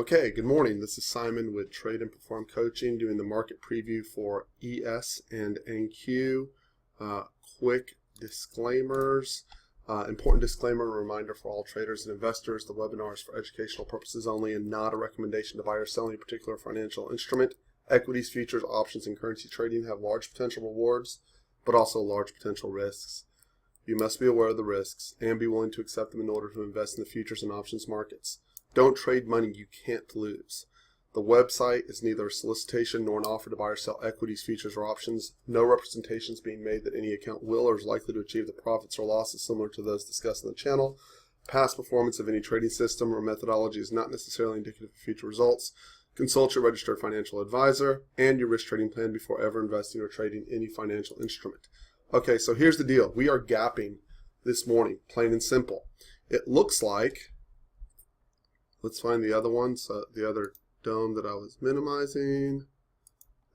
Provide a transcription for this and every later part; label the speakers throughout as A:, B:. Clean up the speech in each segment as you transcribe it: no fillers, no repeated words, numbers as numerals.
A: Okay, good morning. This is Simon with Trade and Perform Coaching doing the market preview for ES and NQ. Quick disclaimers. Important disclaimer and reminder for all traders and investors. The webinar is for educational purposes only and not a recommendation to buy or sell any particular financial instrument. Equities, futures, options, and currency trading have large potential rewards, but also large potential risks. You must be aware of the risks and be willing to accept them in order to invest in the futures and options markets. Don't trade money you can't lose. The website is neither a solicitation nor an offer to buy or sell equities, futures, or options. No representations being made that any account will or is likely to achieve the profits or losses similar to those discussed in the channel. Past performance of any trading system or methodology is not necessarily indicative of future results. Consult your registered financial advisor and your risk trading plan before ever investing or trading any financial instrument. Okay, so here's the deal. We are gapping this morning, plain and simple. It looks like, let's find the other one, so the other dome that I was minimizing.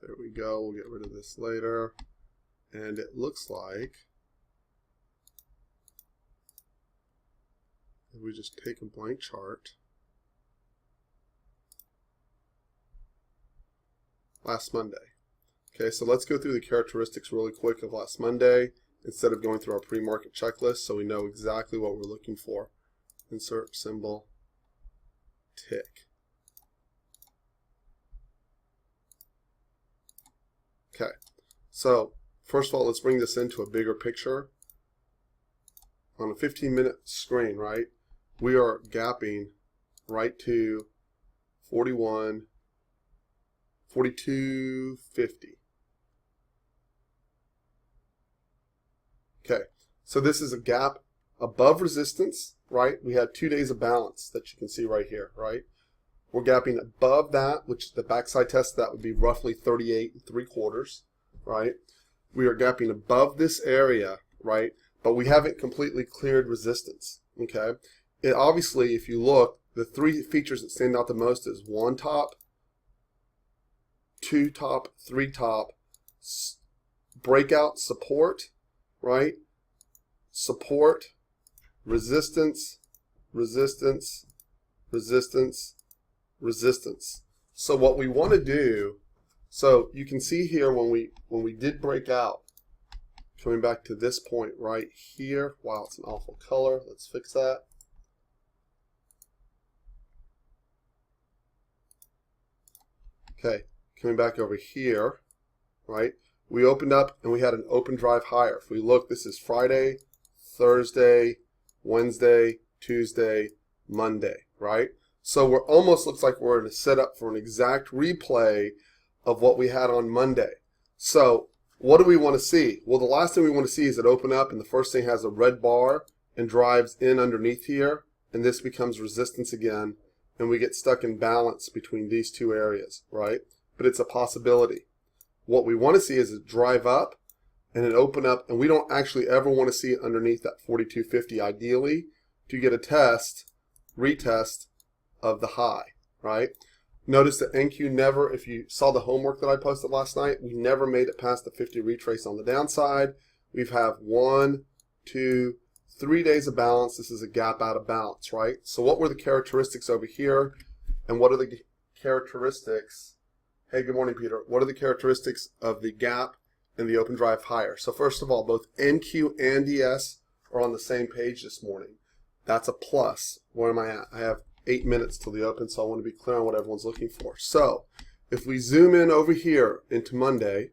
A: There we go. We'll get rid of this later. And it looks like if we just take a blank chart, last Monday. Okay, so let's go through the characteristics really quick of last Monday instead of going through our pre-market checklist so we know exactly what we're looking for. Insert symbol, tick. Okay, so first of all, let's bring this into a bigger picture. On a 15-minute screen, right, we are gapping right to 42.50. Okay, so this is a gap above resistance, right? We had 2 days of balance that you can see right here, right? We're gapping above that, which the backside test, that would be roughly 38 3/4, right? We are gapping above this area, right? But we haven't completely cleared resistance, okay? It obviously, if you look, the three features that stand out the most is 1 top, 2 top, 3 top, breakout support, right? Support, resistance, resistance, resistance, resistance. So what we want to do, so you can see here when we did break out, coming back to this point right here. Wow, it's an awful color. Let's fix that. Okay, coming back over here, right? We opened up and we had an open drive higher. If we look, this is Friday, Thursday, Wednesday, Tuesday, Monday, right? So we're almost looks like we're in a setup for an exact replay of what we had on Monday. So what do we want to see? Well, the last thing we want to see is it open up and the first thing has a red bar and drives in underneath here, and this becomes resistance again, and we get stuck in balance between these two areas, right? But it's a possibility. What we want to see is it drive up and it open up, and we don't actually ever want to see it underneath that 42.50 ideally to get a test, retest of the high, right? Notice that NQ never, if you saw the homework that I posted last night, we never made it past the 50 retrace on the downside. We've have 1, 2, 3 days of balance. This is a gap out of balance, right? So what were the characteristics over here, and what are the characteristics? Hey, good morning, Peter. What are the characteristics of the gap and the open drive higher? So first of all, both NQ and ES are on the same page this morning. That's a plus. Where am I at? I have 8 minutes till the open, so I want to be clear on what everyone's looking for. So if we zoom in over here into Monday,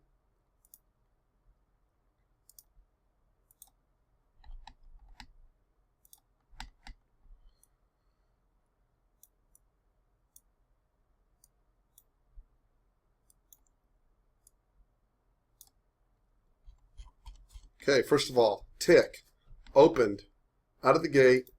A: okay, first of all, tick, opened out of the gate,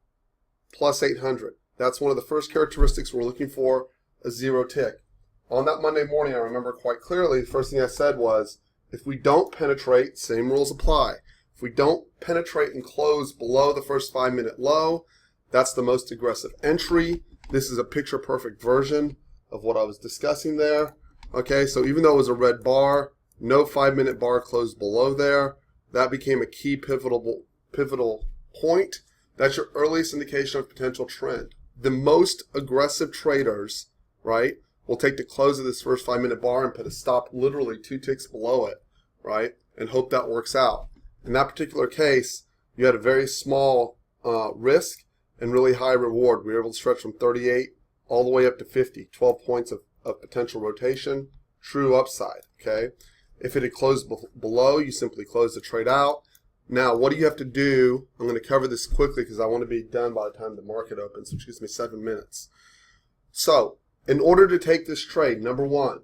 A: plus 800. That's one of the first characteristics we're looking for, a zero tick. On that Monday morning, I remember quite clearly, the first thing I said was, if we don't penetrate, same rules apply. If we don't penetrate and close below the first 5-minute low, that's the most aggressive entry. This is a picture-perfect version of what I was discussing there. Okay, so even though it was a red bar, no 5-minute bar closed below there. That became a key pivotal point. That's your earliest indication of potential trend. The most aggressive traders right? We'll take the close of this first 5-minute bar and put a stop literally 2 ticks below it, right? And hope that works out. In that particular case, you had a very small risk and really high reward. We were able to stretch from 38 all the way up to 50, 12 points of potential rotation, true upside, okay? If it had closed below, you simply close the trade out. Now, what do you have to do? I'm going to cover this quickly because I want to be done by the time the market opens, which gives me 7 minutes. So, in order to take this trade, number one,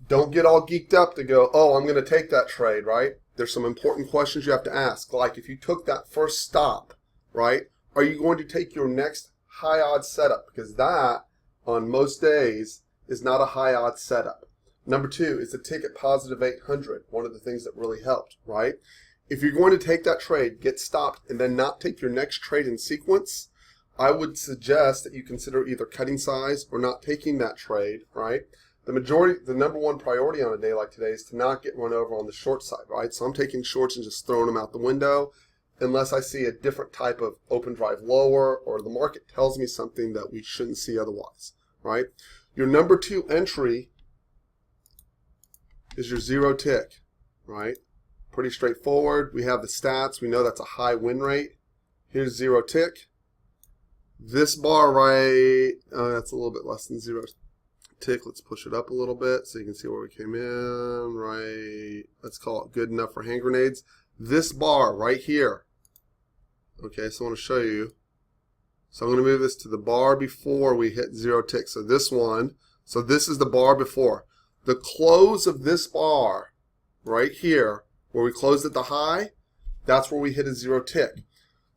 A: don't get all geeked up to go, oh, I'm going to take that trade, right? There's some important questions you have to ask. Like if you took that first stop, right, are you going to take your next high odds setup? Because that, on most days, is not a high odds setup. Number two is the ticket positive 800, one of the things that really helped, right? If you're going to take that trade, get stopped, and then not take your next trade in sequence, I would suggest that you consider either cutting size or not taking that trade, right? The number one priority on a day like today is to not get run over on the short side, right? So I'm taking shorts and just throwing them out the window unless I see a different type of open drive lower or the market tells me something that we shouldn't see otherwise, right? Your number two entry is your 0 tick, right? Pretty straightforward. We have the stats. We know that's a high win rate. Here's 0 tick. This bar right, that's a little bit less than 0 tick. Let's push it up a little bit so you can see where we came in, right? Let's call it good enough for hand grenades. This bar right here. Okay, so I want to show you. So I'm going to move this to the bar before we hit 0 tick. So this one, so this is the bar before. The close of this bar right here, where we closed at the high, that's where we hit a 0 tick.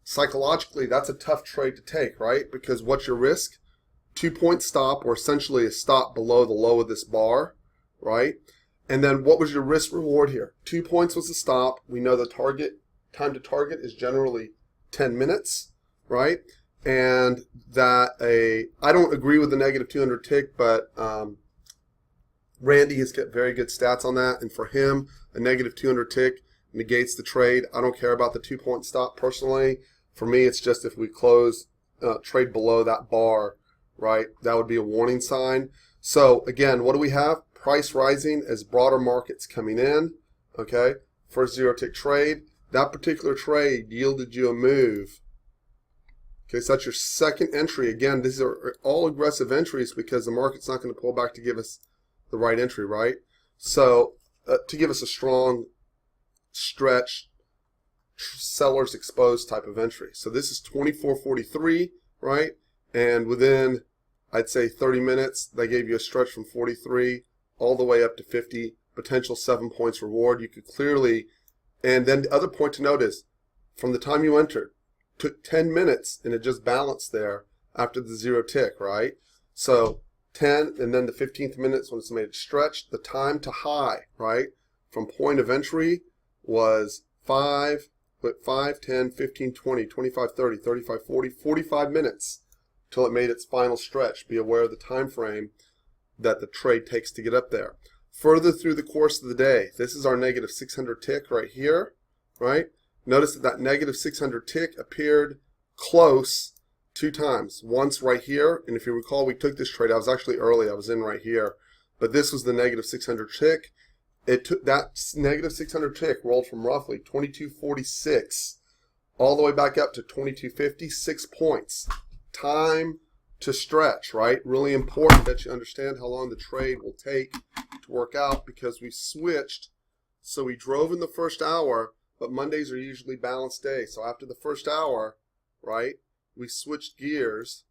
A: Psychologically, that's a tough trade to take, right? Because what's your risk? 2-point stop, or essentially a stop below the low of this bar, right? And then what was your risk reward here? 2 points was the stop. We know the time to target is generally 10 minutes, right? And that I don't agree with the negative 200 tick, but Randy has got very good stats on that, and for him, a negative 200 tick negates the trade. I don't care about the 2-point stop personally. For me, it's just if we close trade below that bar, right, that would be a warning sign. So again, what do we have? Price rising as broader markets coming in, okay? First 0 tick trade. That particular trade yielded you a move. Okay, so that's your second entry. Again, these are all aggressive entries because the market's not going to pull back to give us the right entry, right? So to give us a strong stretch, sellers exposed type of entry. So this is 24.43, right? And within, I'd say 30 minutes, they gave you a stretch from 43 all the way up to 50, potential 7 points reward. You could clearly, and then the other point to note is, from the time you entered, took 10 minutes and it just balanced there after the 0 tick, right? So 10, and then the 15th minutes when it's made it stretch, the time to high, right, from point of entry was 5, 10, 15, 20, 25, 30, 35, 40, 45 minutes till it made its final stretch. Be aware of the time frame that the trade takes to get up there. Further through the course of the day, this is our negative 600 tick right here, right? Notice that that negative 600 tick appeared close 2 times. Once right here, and if you recall, we took this trade. I was actually early. I was in right here. But this was the negative 600 tick. It took that negative 600 tick rolled from roughly 22.46 all the way back up to 22.50, 6 points. Time to stretch, right? Really important that you understand how long the trade will take to work out because we switched. So we drove in the first hour, but Mondays are usually balanced days. So after the first hour, right, we switched gears.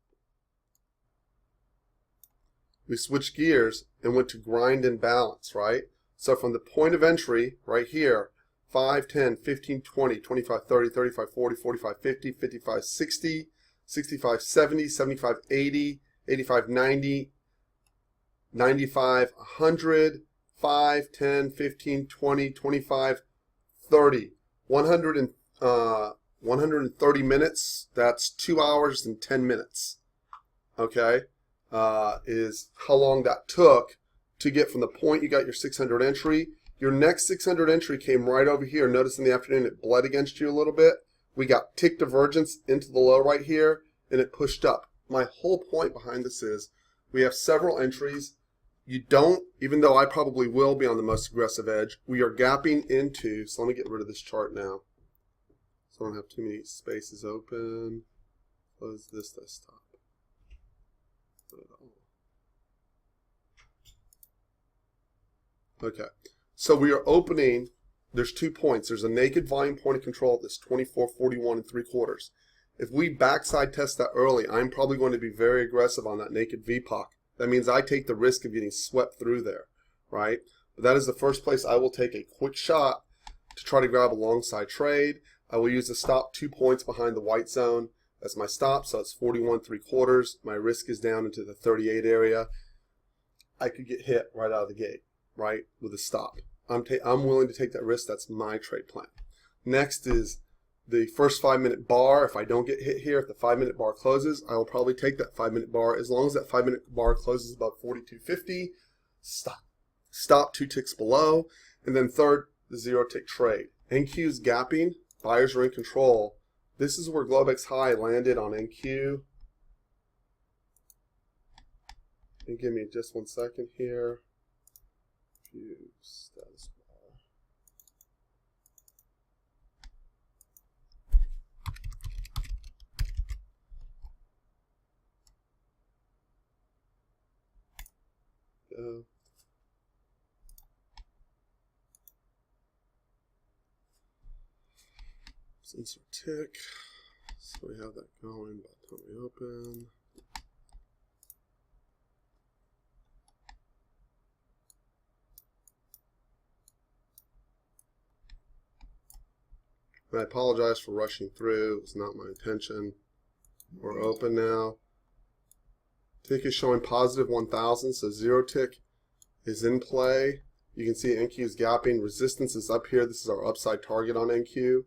A: We switched gears and went to grind and balance, right? So from the point of entry right here, 5, 10, 15, 20, 25, 30, 35, 40, 45, 50, 55, 60, 65, 70, 75, 80, 85, 90, 95, 100, 5, 10, 15, 20, 25, 30, 130 minutes. That's 2 hours and 10 minutes. Okay, is how long that took to get from the point you got your 600 entry. Your next 600 entry came right over here. Notice in the afternoon it bled against you a little bit. We got tick divergence into the low right here, and it pushed up. My whole point behind this is We have several entries. You don't, even though I probably will be on the most aggressive edge, we are gapping into, so let me get rid of this chart now. So I don't have too many spaces open. Close this desktop. Okay, so we are opening, there's 2 points. There's a naked volume point of control at this 24.41 3/4. If we backside test that early, I'm probably going to be very aggressive on that naked VPOC. That means I take the risk of getting swept through there, right? But that is the first place I will take a quick shot to try to grab a long side trade. I will use the stop 2 points behind the white zone as my stop, so it's 41 3/4. My risk is down into the 38 area. I could get hit right out of the gate, right, with a stop. I'm willing to take that risk. That's my trade plan. Next is the first 5-minute bar. If I don't get hit here, if the 5-minute bar closes, I will probably take that 5-minute bar. As long as that 5-minute bar closes above 42.50, stop 2 ticks below. And then third, the 0-tick trade. NQ is gapping. Buyers are in control. This is where Globex high landed on NQ. And give me just 1 second here. View status bar. Insert tick. So we have that going by the time we open. And I apologize for rushing through. It was not my intention. We're open now. Tick is showing positive 1,000, so 0-tick is in play. You can see NQ is gapping. Resistance is up here. This is our upside target on NQ,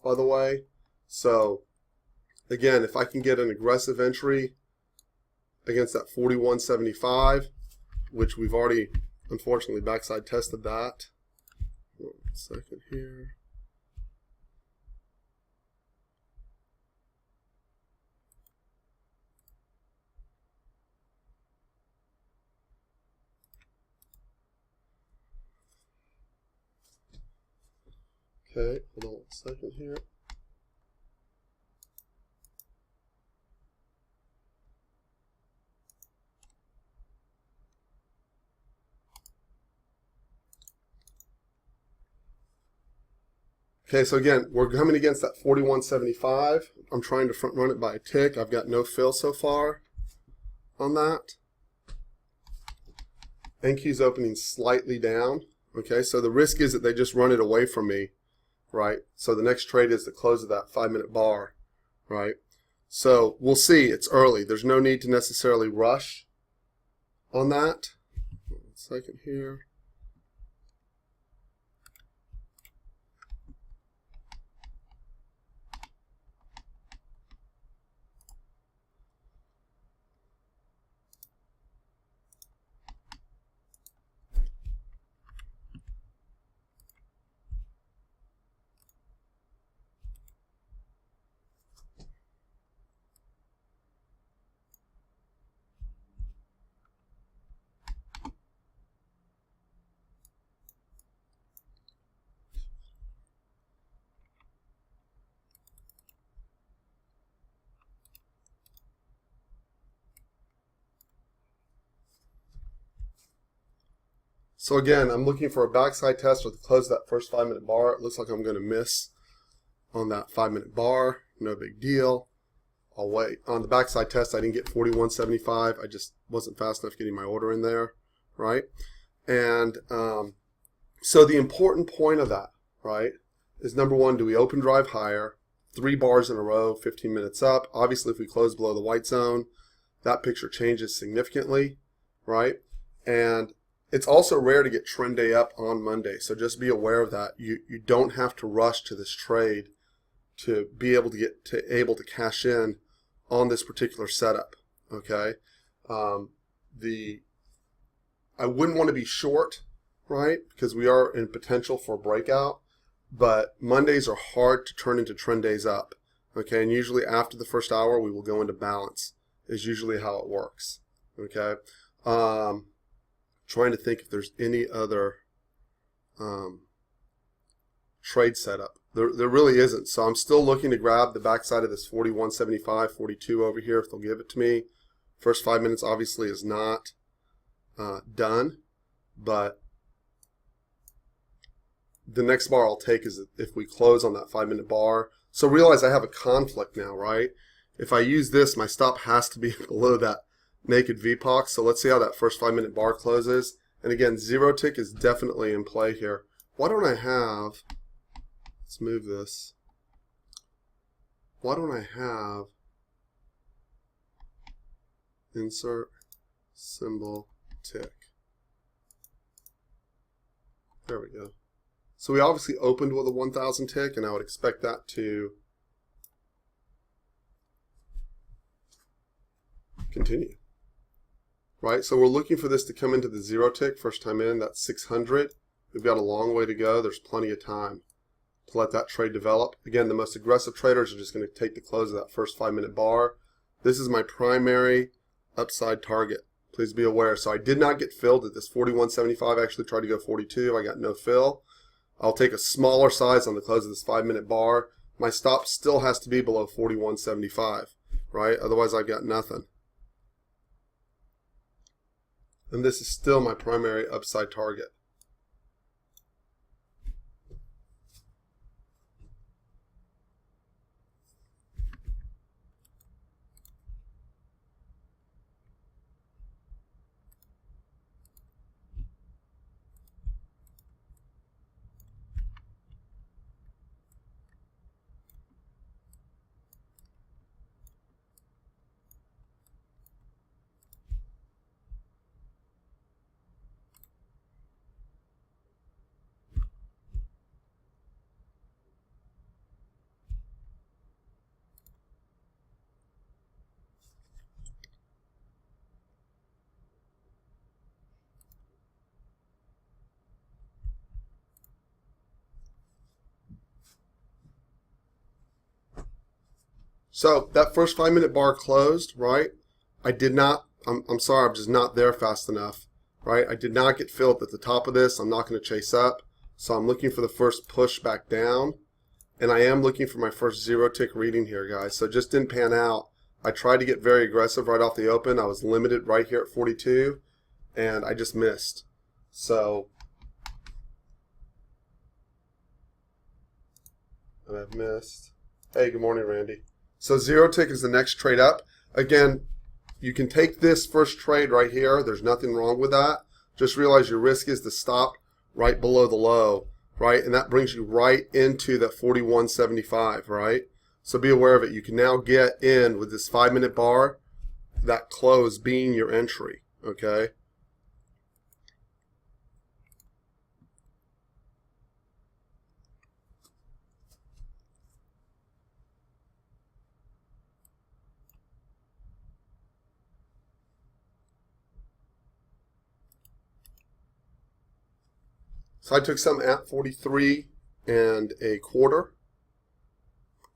A: by the way. So again, if I can get an aggressive entry against that 41.75, which we've already unfortunately backside tested that. 1 second here. Okay, hold on 1 second here. Okay, so again, we're coming against that 41.75. I'm trying to front run it by a tick. I've got no fill so far on that. NQ's opening slightly down. Okay, so the risk is that they just run it away from me. Right, so the next trade is the close of that 5-minute bar, right? So we'll see. It's early. There's no need to necessarily rush on that. 1 second here. So again, I'm looking for a backside test with the close of that first 5-minute bar. It looks like I'm going to miss on that 5-minute bar. No big deal. I'll wait. On the backside test, I didn't get 41.75. I just wasn't fast enough getting my order in there, right? And so the important point of that, right, is number one, do we open drive higher? 3 bars in a row, 15 minutes up. Obviously, if we close below the white zone, that picture changes significantly, right? And it's also rare to get trend day up on Monday, so just be aware of that. You don't have to rush to this trade to be able to cash in on this particular setup. Okay, I wouldn't want to be short, right? Because we are in potential for a breakout, but Mondays are hard to turn into trend days up. Okay, and usually after the first hour we will go into balance. Is usually how it works. Okay. Trying to think if there's any other trade setup. There really isn't. So I'm still looking to grab the backside of this 41.75, 42 over here if they'll give it to me. First 5 minutes obviously is not done, but the next bar I'll take is if we close on that 5 minute bar. So realize I have a conflict now, right? If I use this, my stop has to be below that naked VPOC. So let's see how that first 5 minute bar closes. And again, zero tick is definitely in play here. Why don't I have, let's move this. Why don't I have insert symbol tick? There we go. So we obviously opened with a 1000 tick, and I would expect that to continue. Right, so we're looking for this to come into the zero tick first time in. That's 600. We've got a long way to go. There's plenty of time to let that trade develop. Again, the most aggressive traders are just going to take the close of that first 5 minute bar. This is my primary upside target. Please be aware. So I did not get filled at this 41.75. I actually tried to go 42. I got no fill. I'll take a smaller size on the close of this 5 minute bar. My stop still has to be below 41.75, right? Otherwise I've got nothing. And this is still my primary upside target. So that first 5 minute bar closed, right? I did not, I'm sorry, I'm just not there fast enough, right? I did not get filled at the top of this. I'm not going to chase up. So I'm looking for the first push back down. And I am looking for my first zero tick reading here, guys. So it just didn't pan out. I tried to get very aggressive right off the open. I was limited right here at 42, and I just missed. So I've missed. Hey, good morning, Randy. So zero tick is the next trade up. Again, you can take this first trade right here. There's nothing wrong with that. Just realize your risk is to stop right below the low, right? And that brings you right into that 41.75, right? So be aware of it. You can now get in with this 5 minute bar, that close being your entry, okay? So I took some at 43 and a quarter.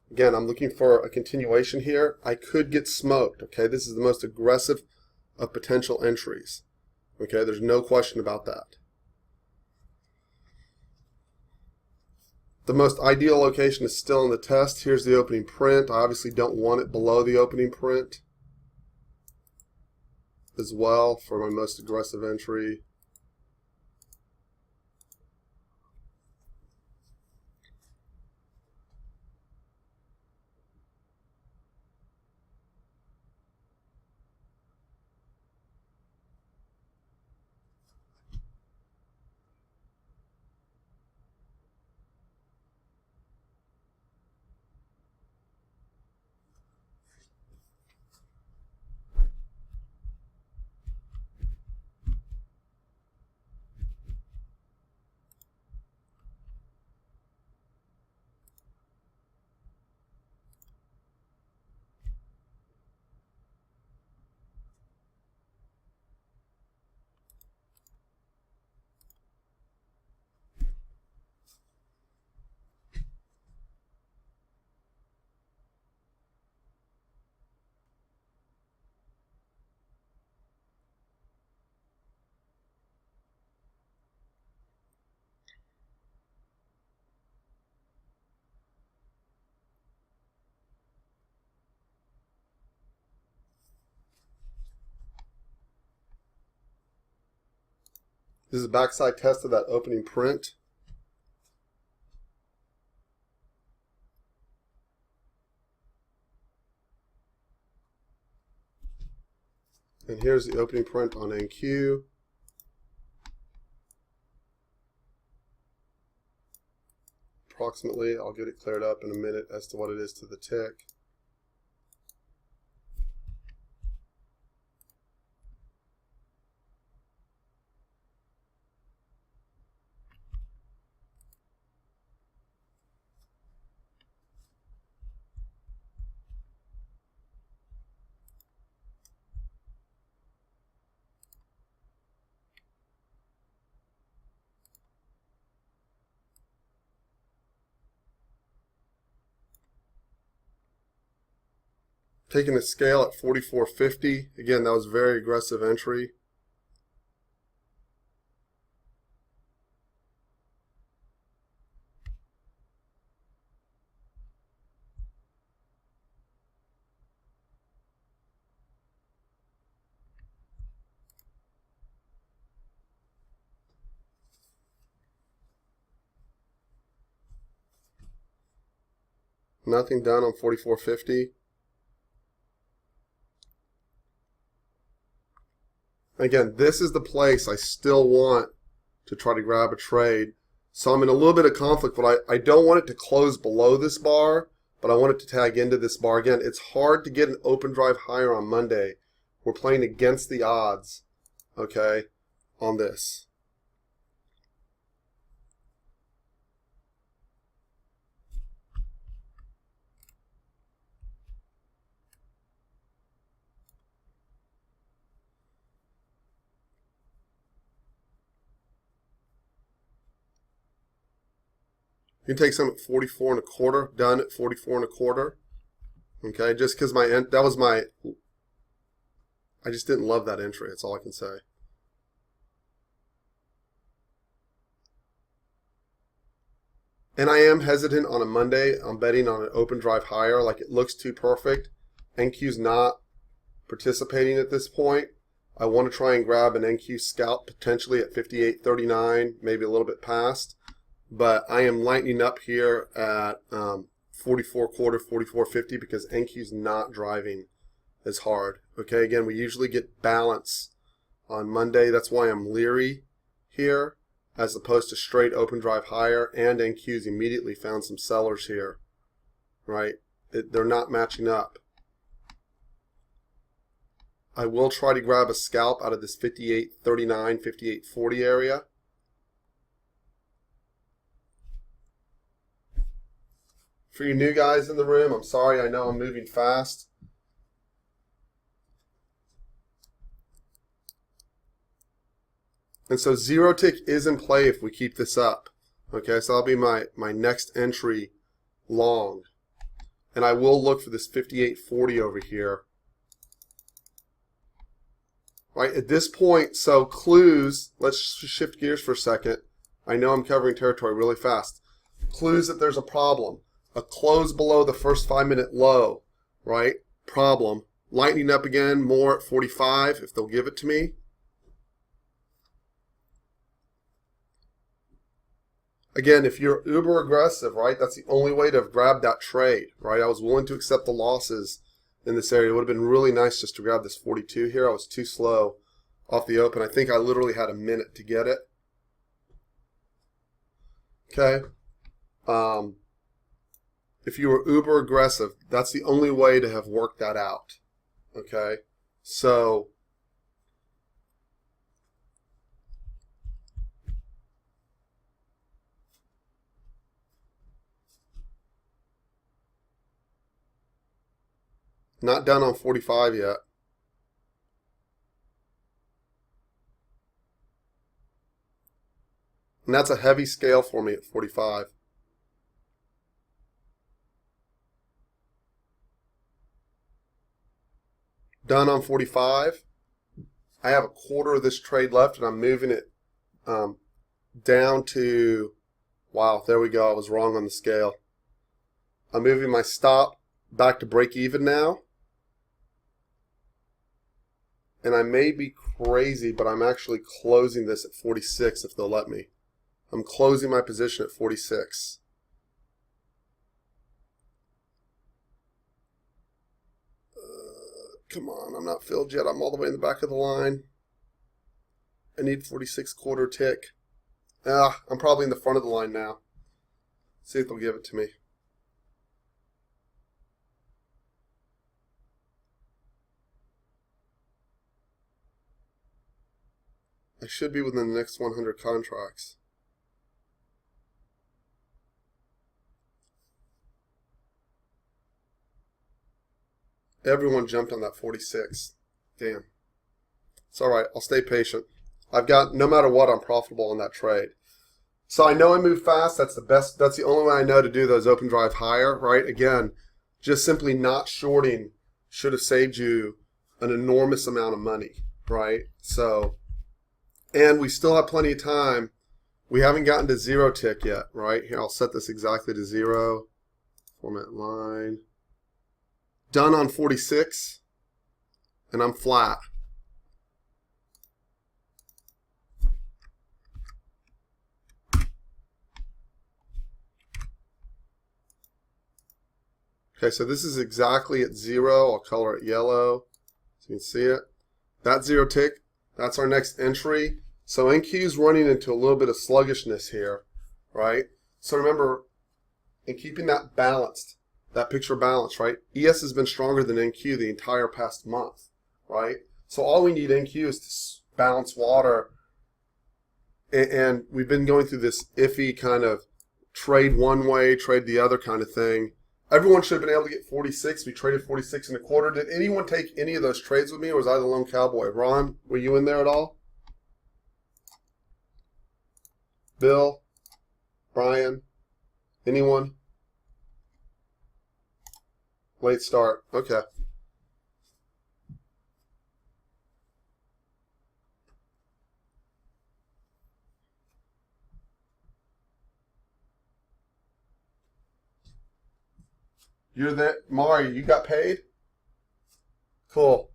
A: Again, I'm looking for a continuation here. I could get smoked, okay? This is the most aggressive of potential entries, okay? There's no question about that. The most ideal location is still in the test. Here's the opening print. I obviously don't want it below the opening print as well for my most aggressive entry. This is a backside test of that opening print. And here's the opening print on NQ. Approximately, I'll get it cleared up in a minute as to what it is to the tick. Taking the scale at 44.50. Again, that was a very aggressive entry. Nothing done on 44.50. Again, this is the place I still want to try to grab a trade. So I'm in a little bit of conflict, but I don't want it to close below this bar, but I want it to tag into this bar. Again, it's hard to get an open drive higher on Monday. We're playing against the odds, okay, on this. You can take some at 44.25, done at 44.25. Okay, just because I just didn't love that entry. That's all I can say. And I am hesitant on a Monday. I'm betting on an open drive higher. Like, it looks too perfect. NQ's not participating at this point. I want to try and grab an NQ scalp potentially at 58.39, maybe a little bit past. But I am lightening up here at 44.25, 44.50 because NQ's not driving as hard. Okay, again, we usually get balance on Monday. That's why I'm leery here as opposed to straight open drive higher, and NQ's immediately found some sellers here, right? They're not matching up. I will try to grab a scalp out of this 58.39, 58.40 area. For you new guys in the room, I'm sorry, I know I'm moving fast. And so zero tick is in play if we keep this up. Okay, so that'll be my next entry long. And I will look for this 58.40 over here. Right, at this point, so clues, let's shift gears for a second. I know I'm covering territory really fast. Clues that there's a problem. A close below the first 5-minute low, right? Problem. Lightening up again, more at 45 if they'll give it to me. Again, if you're uber aggressive, right, that's the only way to have grabbed that trade, right? I was willing to accept the losses in this area. It would have been really nice just to grab this 42 here. I was too slow off the open. I think I literally had a minute to get it. Okay. If you were uber aggressive, that's the only way to have worked that out. Okay. So not done on 45 yet. And that's a heavy scale for me at 45. Done on 45. I have a quarter of this trade left, and I'm moving it down to, wow, there we go. I was wrong on the scale. I'm moving my stop back to break even now. and I may be crazy, but I'm actually closing this at 46 if they'll let me. I'm closing my position at 46. Come on, I'm not filled yet. I'm all the way in the back of the line. I need 46 quarter tick. I'm probably in the front of the line now. See if they'll give it to me. I should be within the next 100 contracts. Everyone jumped on that 46. Damn. It's all right. I'll stay patient. I've got, no matter what, I'm profitable on that trade. So I know I move fast. That's the best. That's the only way I know to do those open drive higher, right? Again, just simply not shorting should have saved you an enormous amount of money, right? So, and we still have plenty of time. We haven't gotten to zero tick yet, right? Here, I'll set this exactly to 0. Format line. Done on 46, and I'm flat. Okay, so this is exactly at 0. I'll color it yellow so you can see it. That's 0 tick. That's our next entry. So NQ is running into a little bit of sluggishness here, right? So remember, in keeping that balanced, that picture balanced, right? ES has been stronger than NQ the entire past month, right? So all we need NQ is to balance water. And we've been going through this iffy kind of trade one way, trade the other kind of thing. Everyone should have been able to get 46. We traded 46 and a quarter. Did anyone take any of those trades with me, or was I the lone cowboy? Ron, were you in there at all? Bill? Brian? Anyone? Late start. Okay. You're there. Mari, you got paid? Cool.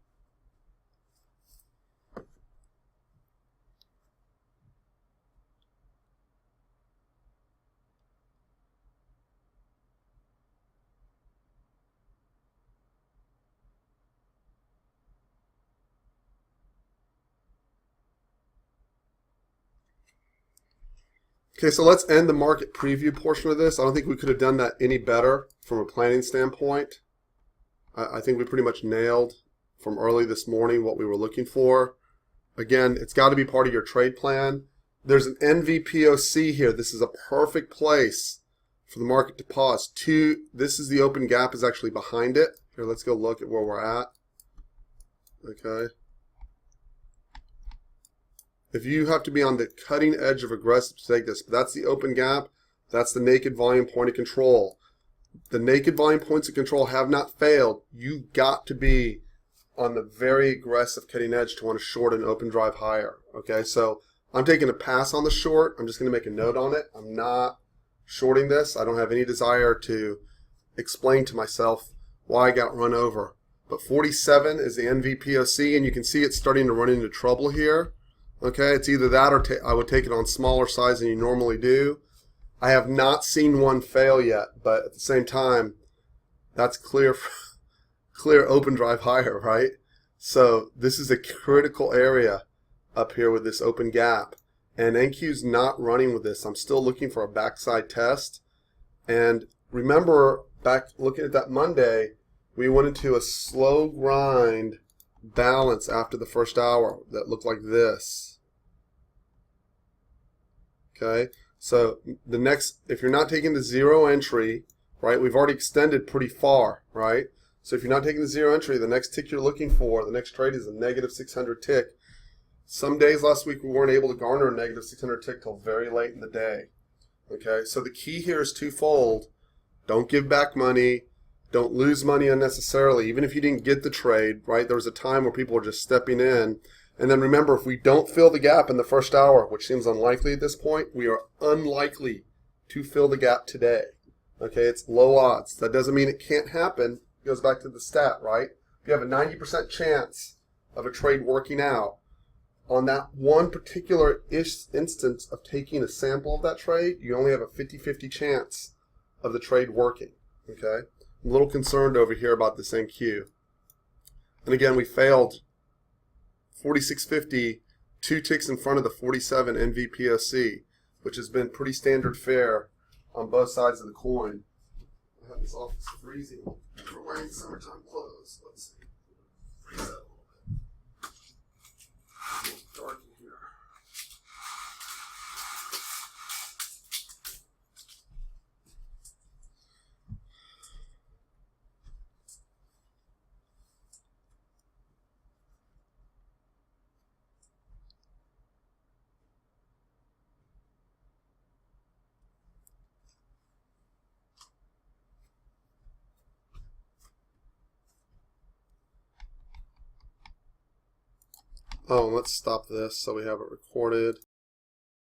A: Okay, so let's end the market preview portion of this. I don't think we could have done that any better from a planning standpoint. I think we pretty much nailed from early this morning what we were looking for. Again, it's got to be part of your trade plan. There's an NVPOC here. This is a perfect place for the market to pause. This is the open gap is actually behind it. Here, let's go look at where we're at. Okay. If you have to be on the cutting edge of aggressive to take this, but that's the open gap. That's the naked volume point of control. The naked volume points of control have not failed. You got to be on the very aggressive cutting edge to want to short an open drive higher. Okay, so I'm taking a pass on the short. I'm just going to make a note on it. I'm not shorting this. I don't have any desire to explain to myself why I got run over. But 47 is the NVPOC, and you can see it's starting to run into trouble here. Okay, it's either that or I would take it on smaller size than you normally do. I have not seen one fail yet, but at the same time, that's clear open drive higher, right? So this is a critical area up here with this open gap. And NQ's not running with this. I'm still looking for a backside test. And remember, back looking at that Monday, we went into a slow grind balance after the first hour that looked like this. Okay, so the next, if you're not taking the zero entry, right, we've already extended pretty far, right? So if you're not taking the zero entry, the next tick you're looking for, the next trade is a negative 600 tick. Some days last week we weren't able to garner a negative 600 tick till very late in the day. Okay, so the key here is twofold. Don't give back money. Don't lose money unnecessarily, even if you didn't get the trade, right? There was a time where people were just stepping in. And then remember, if we don't fill the gap in the first hour, which seems unlikely at this point, we are unlikely to fill the gap today. Okay, it's low odds. That doesn't mean it can't happen. It goes back to the stat, right? If you have a 90% chance of a trade working out, on that one particular instance of taking a sample of that trade, you only have a 50-50 chance of the trade working. Okay, I'm a little concerned over here about this NQ. And again, we failed 4650, 2 ticks in front of the 47 NVPOC, which has been pretty standard fare on both sides of the coin. I have this office freezing for wearing summertime clothes. Let's see. Freeze that a little bit. A little dark in here. Oh, and let's stop this so we have it recorded.